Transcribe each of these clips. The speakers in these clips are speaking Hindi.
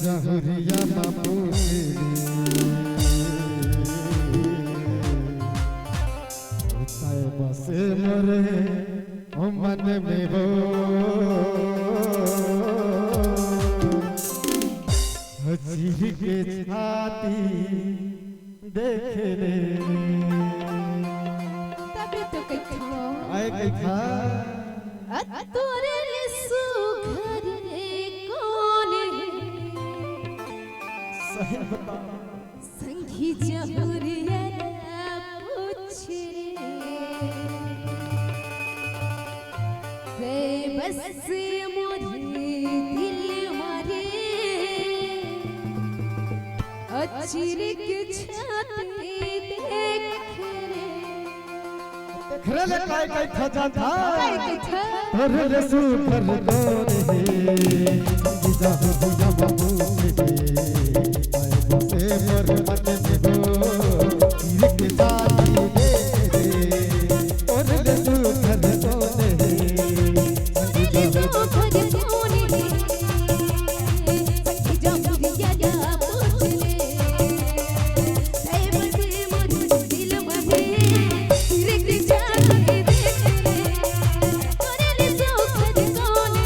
जहुरिया बापूरी बसे मरे ओ मन में वो हसी के छाती देख रे तबे तो कखा आए कखा तोरे ले सुघर रे कौन सही बता संगी जहुरिया पूछ रे बस मोरे दिल मारे अचिर के छाती देख खरे ले काय खजा था काय था तोरे ले सुघर गोरे संगी जहुरिया बापूरी आए बसे मोर मन में वो तीर के छाती देख रे तोरे ले सुघर गोरे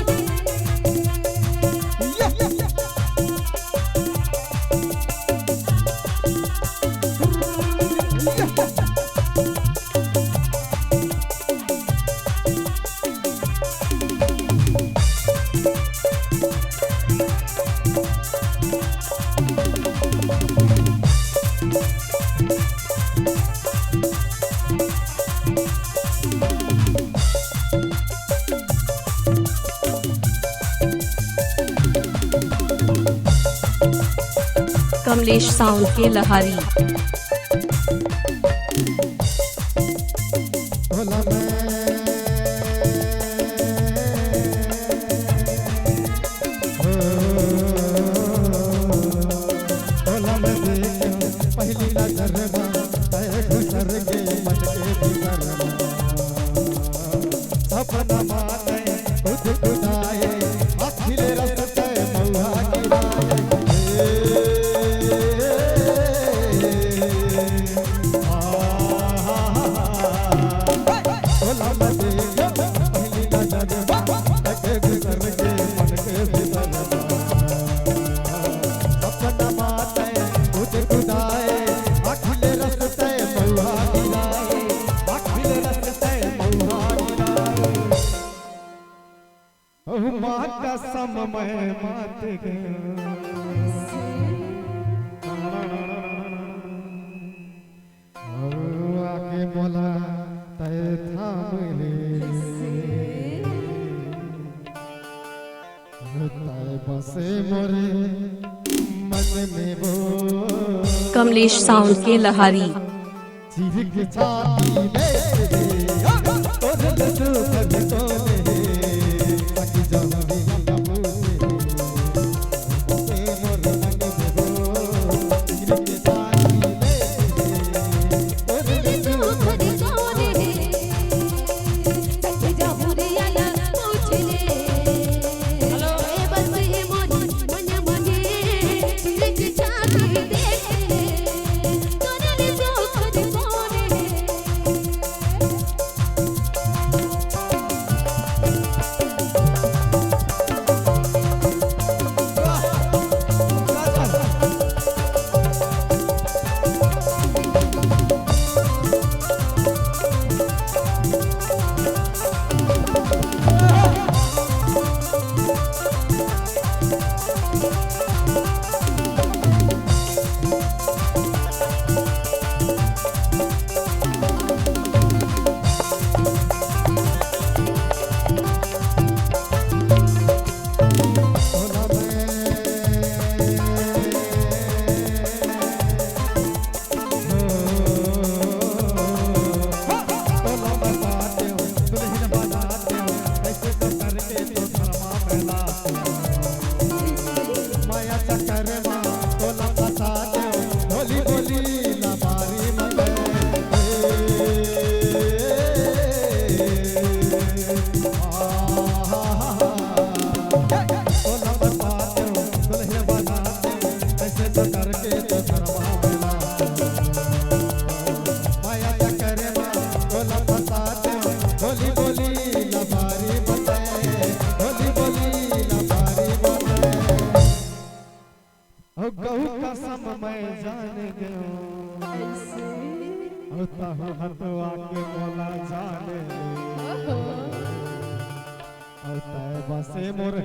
कमलेश साउंड के लहारी पहली नजर गुजर के मन के सपना माने खुद खुदाए अखिले रस्ते मौहा माँ कसम मैं मात आके बोला तय थाम ले तय बसे मोरे मन में वो कमलेश साउंड के लहारी चीर के छाती में तोरे सुघर गोरे गयो ऐसे होता हूँ हतवा के मोला जाने होता है बसे मोर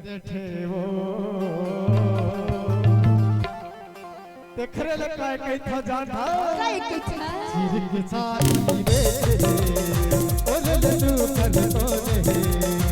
देखे वो देखरे लगा है कहीं था जाना काय के छा चीर के छाती रे ओले ले तू कर तो रे